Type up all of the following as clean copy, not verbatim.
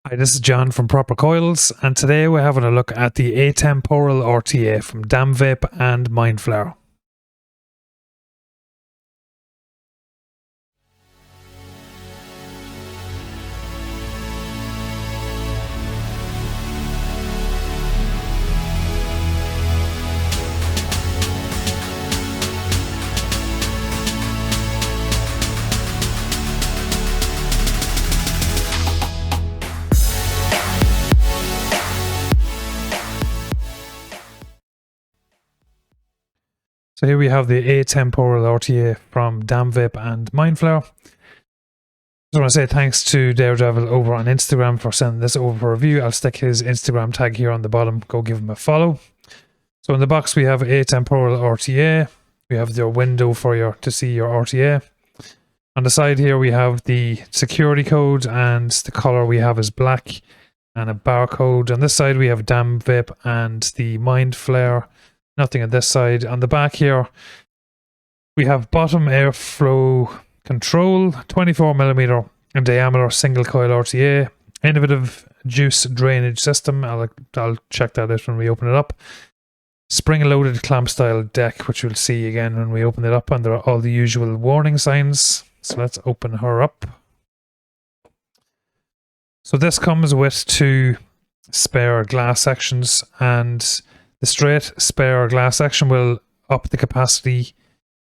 Hi, this is John from Proper Coils, and today we're having a look at the Atemporal RTA from Damnvape and Flayer. So here we have the Atemporal RTA from Damnvape and Flayer. I just want to say thanks to Daredevil over on Instagram for sending this over for review. I'll stick his Instagram tag here on the bottom. Go give him a follow. So in the box we have Atemporal RTA. We have your window for to see your RTA. On the side here we have the security code, and the color we have is black, and a barcode. On this side we have Damnvape and the Flayer. Nothing on this side. On the back here, we have bottom airflow control, 24mm in diameter single coil RTA, innovative juice drainage system. I'll check that out when we open it up. Spring-loaded clamp style deck, which we'll see again when we open it up, and there are all the usual warning signs. So let's open her up. So this comes with two spare glass sections, and the straight spare glass section will up the capacity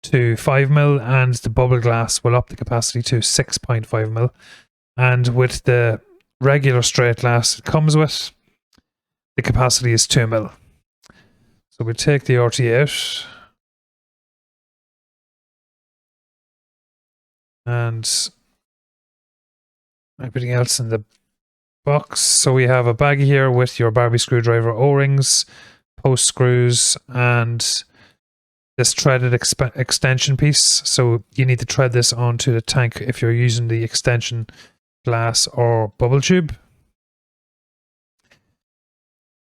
to 5mm, and the bubble glass will up the capacity to 6.5mm. And with the regular straight glass it comes with, the capacity is 2mm. So we take the RTA out, and everything else in the box. So we have a bag here with your Barbie screwdriver O-rings, post screws, and this threaded extension piece. So you need to thread this onto the tank if you're using the extension glass or bubble tube.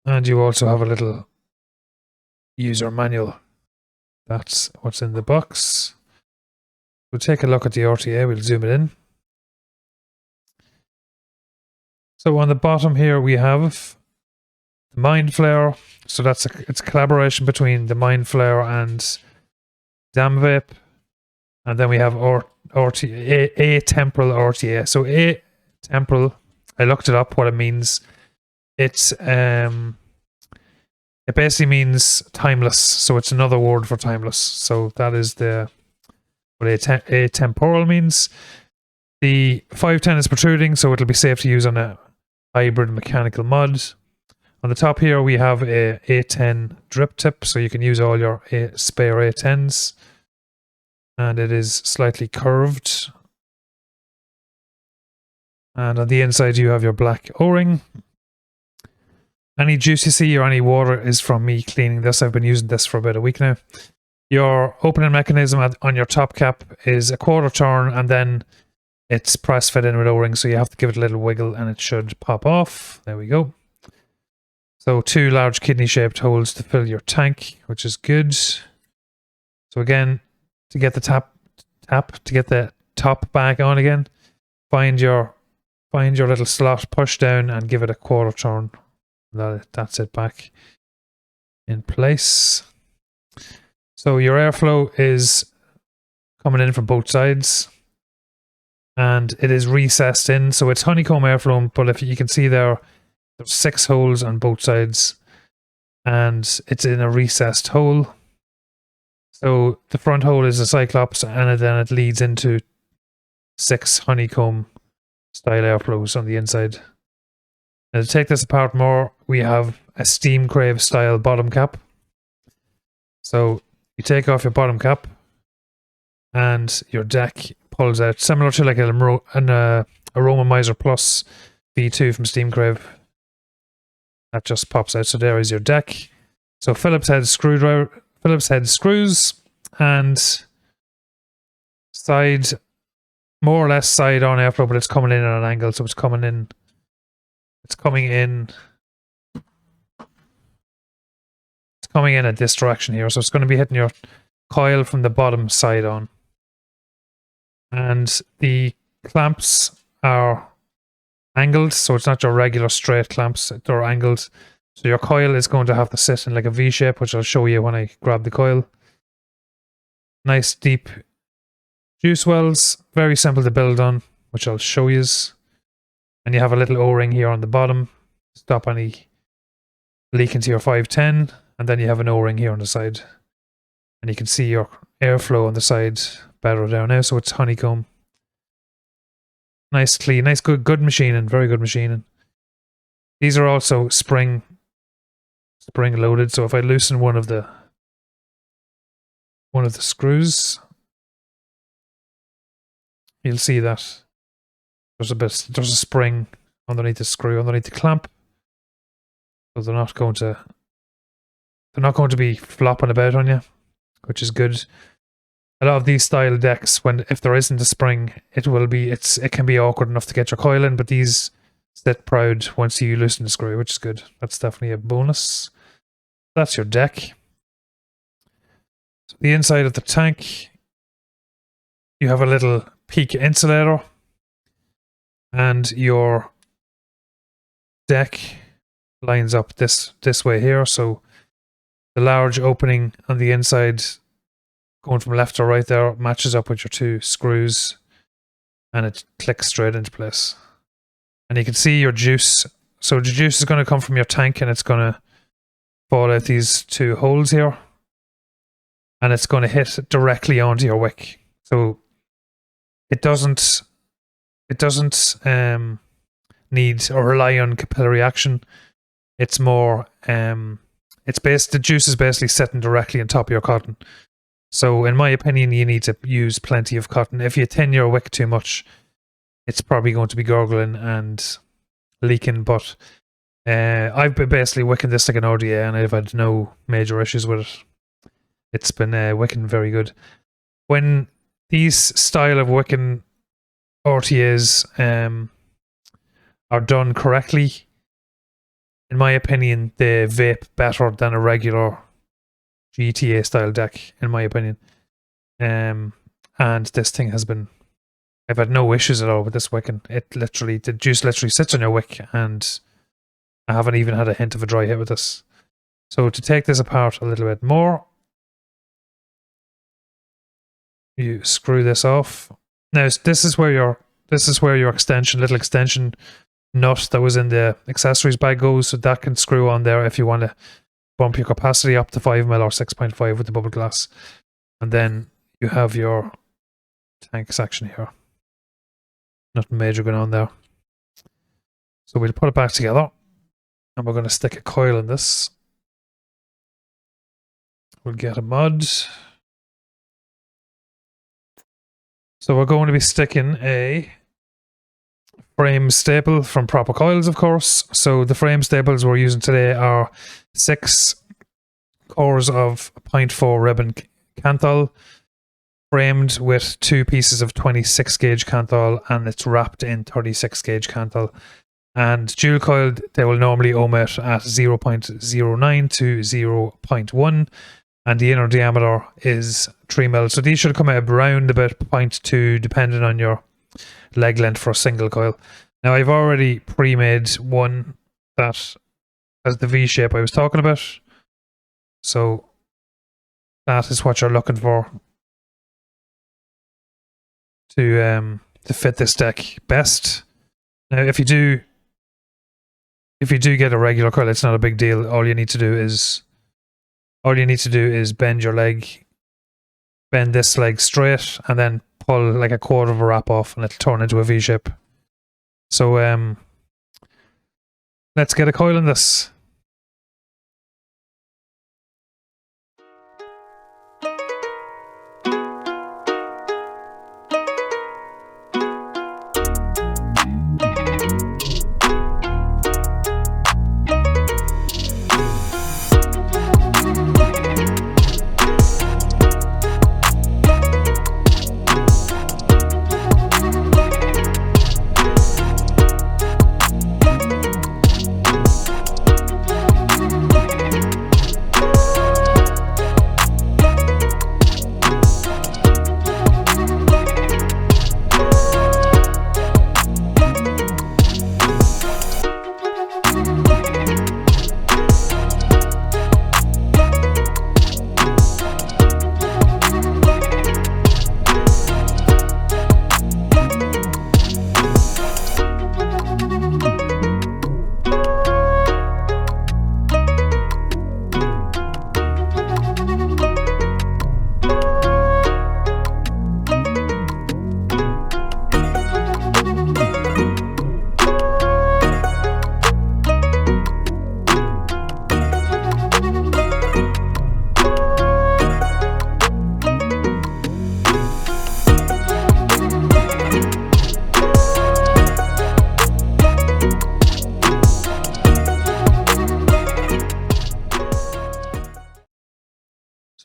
And you also have a little user manual. That's what's in the box. We'll take a look at the RTA. We'll zoom it in. So on the bottom here we have the Flayer. So it's a collaboration between the Flayer and Damnvape. And then we have Atemporal RTA. So Atemporal, I looked it up what it means. It basically means timeless. So it's another word for timeless. So that is what atemporal means. The 510 is protruding, so it'll be safe to use on a hybrid mechanical mod. On the top here we have a A10 drip tip, so you can use all your spare A10s, and it is slightly curved. And on the inside you have your black O-ring. Any juice you see or any water is from me cleaning this. I've been using this for about a week now. Your opening mechanism on your top cap is a quarter turn, and then it's press fit in with O-ring, so you have to give it a little wiggle and it should pop off. There we go. So two large kidney shaped holes to fill your tank, which is good. So again, to get the to get the top back on again, find your little slot, push down and give it a quarter turn. That's it back in place. So your airflow is coming in from both sides, and it is recessed in, so it's honeycomb airflow, but if you can see there's 6 holes on both sides, and it's in a recessed hole. So the front hole is a cyclops, and then it leads into 6 honeycomb style airflows on the inside. Now to take this apart more, we have a steam crave style bottom cap. So you take off your bottom cap, and your deck pulls out, similar to like an Aromomizer Plus V2 from Steam Crave. That just pops out. So there is your deck. So Phillips head screws, and side, more or less side on airflow, but it's coming in at an angle, so it's coming in at this direction here. So it's going to be hitting your coil from the bottom side on. And the clamps are angled, so it's not your regular straight clamps, they're angled. So your coil is going to have to sit in like a V shape, which I'll show you when I grab the coil. Nice deep juice wells, very simple to build on, which I'll show you. And you have a little O-ring here on the bottom, stop any leak into your 510, and then you have an O-ring here on the side. And you can see your airflow on the side better down now, so it's honeycomb. Nice clean, nice good machining, very good machining. These are also spring loaded, so if I loosen one of the screws, you'll see that there's a spring underneath the screw, underneath the clamp. So they're not going to be flopping about on you, which is good. A lot of these style decks, if there isn't a spring, it can be awkward enough to get your coil in, but these sit proud once you loosen the screw, which is good. That's definitely a bonus. That's your deck. So the inside of the tank, you have a little peak insulator, and your deck lines up this way here. So the large opening on the inside, going from left to right there, matches up with your two screws, and it clicks straight into place. And you can see your juice. So the juice is going to come from your tank, and it's going to fall out these two holes here, and it's going to hit directly onto your wick. So it doesn't need or rely on capillary action. It's more the juice is basically sitting directly on top of your cotton. So in my opinion, you need to use plenty of cotton. If you thin your wick too much, it's probably going to be gurgling and leaking. But I've been basically wicking this like an RTA, and I've had no major issues with it. It's been wicking very good. When these style of wicking RTAs are done correctly, in my opinion, they vape better than a regular GTA style deck, in my opinion. And this thing I've had no issues at all with this wicking. The juice literally sits on your wick, and I haven't even had a hint of a dry hit with this. So to take this apart a little bit more, you screw this off. Now this is where your little extension nut that was in the accessories bag goes, so that can screw on there if you want to bump your capacity up to 5mm or 6.5 with the bubble glass. And then you have your tank section here. Nothing major going on there. So we'll put it back together, and we're going to stick a coil in this. We'll get a mud. So we're going to be sticking a frame staple from Proper Coils, of course. So the frame staples we're using today are 6 cores of 0.4 ribbon Kanthal, framed with 2 pieces of 26 gauge Kanthal, and it's wrapped in 36 gauge Kanthal. And dual coiled, they will normally omit at 0.09 to 0.1, and the inner diameter is 3mm. So these should come out around about 0.2, depending on your leg length for a single coil. Now I've already pre-made one that has the V shape I was talking about. So that is what you're looking for to fit this deck best. Now if you do get a regular coil, it's not a big deal. All you need to do is bend your leg, bend this leg straight, and then pull like a quarter of a wrap off, and it'll turn into a V shape. So let's get a coil in this.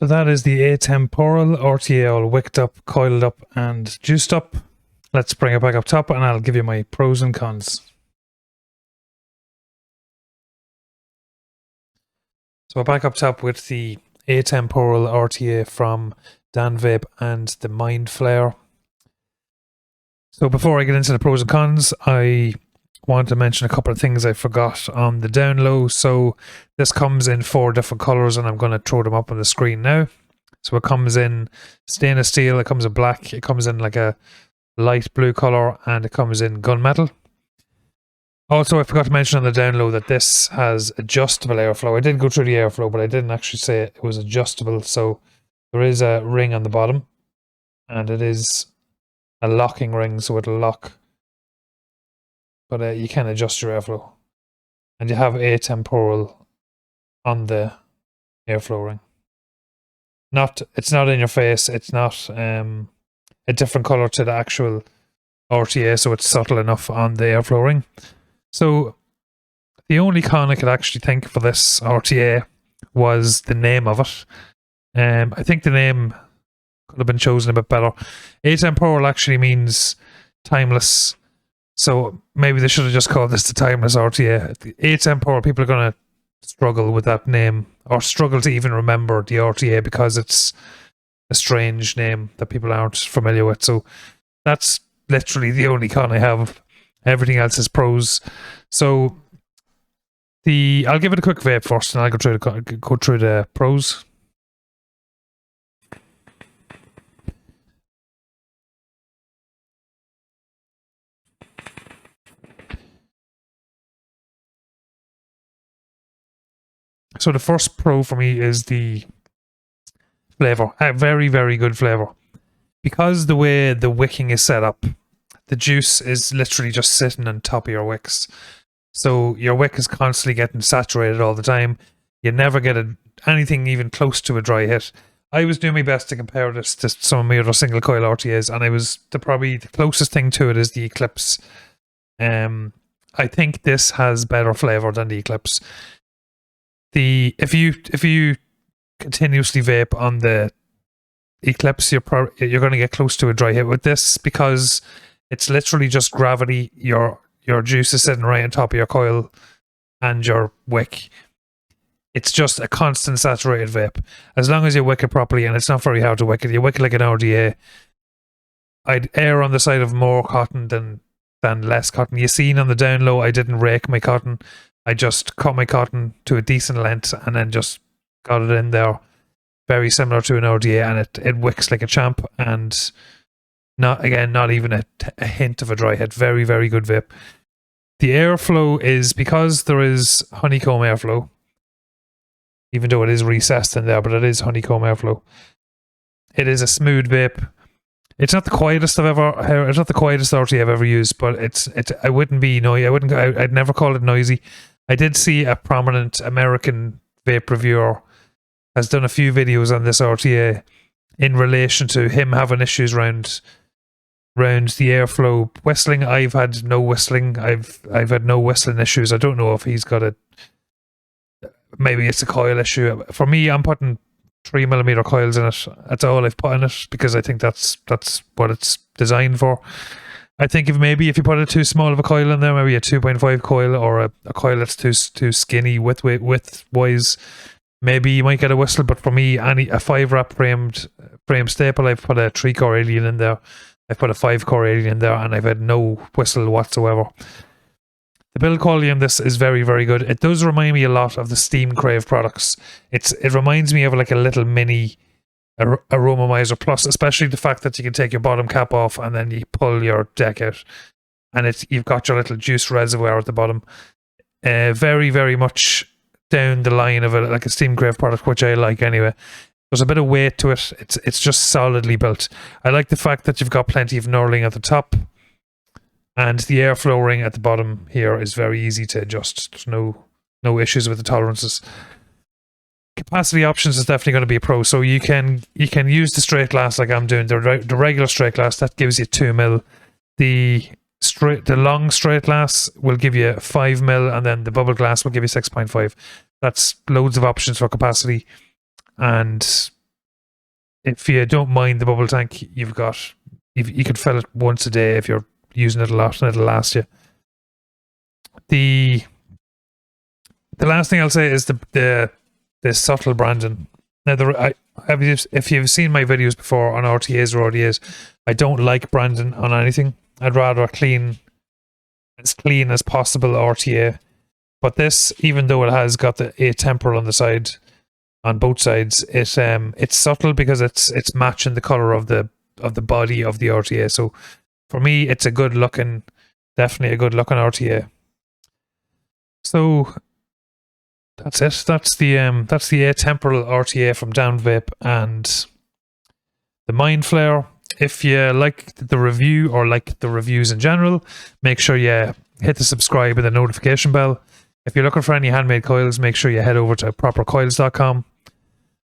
So that is the Atemporal RTA all wicked up, coiled up and juiced up. Let's bring it back up top and I'll give you my pros and cons. So we're back up top with the Atemporal RTA from Damnvape and the Mind Flayer. So before I get into the pros and cons, I want to mention a couple of things I forgot on the down low. So this comes in 4 different colors and I'm going to throw them up on the screen now. So it comes in stainless steel, it comes in black, it comes in like a light blue color, and it comes in gunmetal. Also, I forgot to mention on the down low that this has adjustable airflow. I did go through the airflow, but I didn't actually say it was adjustable. So there is a ring on the bottom and it is a locking ring, so it'll lock. But you can adjust your airflow. And you have atemporal on the airflow ring. It's not in your face, it's not a different color to the actual RTA, so it's subtle enough on the airflow ring. So the only con I could actually think for this RTA was the name of it. I think the name could have been chosen a bit better. Atemporal actually means timeless, so maybe they should have just called this the timeless RTA. The atemporal, people are going to struggle with that name, or struggle to even remember the RTA because it's a strange name that people aren't familiar with. So that's literally the only con I have. Everything else is pros. So I'll give it a quick vape first, and I'll go through the pros. So the first pro for me is the flavor. A very, very good flavor. Because the way the wicking is set up, the juice is literally just sitting on top of your wicks. So your wick is constantly getting saturated all the time. You never get anything even close to a dry hit. I was doing my best to compare this to some of my other single coil RTAs, and probably the closest thing to it is the Eclipse. I think this has better flavor than the Eclipse. If you continuously vape on the Eclipse, you're going to get close to a dry hit with this, because it's literally just gravity. Your juice is sitting right on top of your coil and your wick. It's just a constant saturated vape. As long as you wick it properly, and it's not very hard to wick it. You wick it like an RDA. I'd err on the side of more cotton than less cotton. You seen on the down low, I didn't rake my cotton. I just cut my cotton to a decent length and then just got it in there. Very similar to an RDA, and it wicks like a champ, and not even a hint of a dry hit. Very, very good vape. The airflow is, because there is honeycomb airflow, even though it is recessed in there, but it is honeycomb airflow. It is a smooth vape. It's not the quietest it's not the quietest RTA I've ever used, but I wouldn't be noisy. I'd never call it noisy. I did see a prominent American vape reviewer has done a few videos on this RTA in relation to him having issues around the airflow whistling. I've had no whistling. I've had no whistling issues. I don't know if he's got maybe it's a coil issue. For me, I'm putting 3mm coils in it. That's all I've put in it, because I think that's what it's designed for. I think if you put too small of a coil in there, maybe a 2.5 coil, or a coil that's too skinny width wise, maybe you might get a whistle. But for me, a 5-wrap frame staple, I've put a 3-core alien in there. I've put a 5-core alien in there, and I've had no whistle whatsoever. The build quality on this is very, very good. It does remind me a lot of the Steam Crave products. It reminds me of like a little mini aromomizer plus, especially the fact that you can take your bottom cap off and then you pull your deck out, and you've got your little juice reservoir at the bottom. Very, very much down the line of like a Steam Crave product, which I like anyway. There's a bit of weight to it. It's just solidly built. I like the fact that you've got plenty of knurling at the top, and the airflow ring at the bottom here is very easy to adjust. There's no issues with the tolerances. Capacity options is definitely going to be a pro. So you can use the straight glass like I'm doing. The regular straight glass, that gives you 2mm. The long straight glass will give you 5mm, and then the bubble glass will give you 6.5. That's loads of options for capacity, and if you don't mind the bubble tank, you could fill it once a day if you're using it a lot, and it'll last you. The last thing I'll say is the subtle branding. Now, if you've seen my videos before on RTAs or ODAs, I don't like branding on anything. I'd rather as clean as possible RTA. But this, even though it has got the atemporal on the side, on both sides, it's subtle because it's matching the color of the body of the RTA. So for me, it's a good looking, definitely a good looking RTA. So that's it. That's the atemporal RTA from Damnvape and the Mind Flayer. If you like the review or like the reviews in general, make sure you hit the subscribe and the notification bell. If you're looking for any handmade coils, make sure you head over to propercoils.com.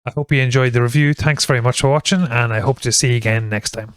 I hope you enjoyed the review. Thanks very much for watching, and I hope to see you again next time.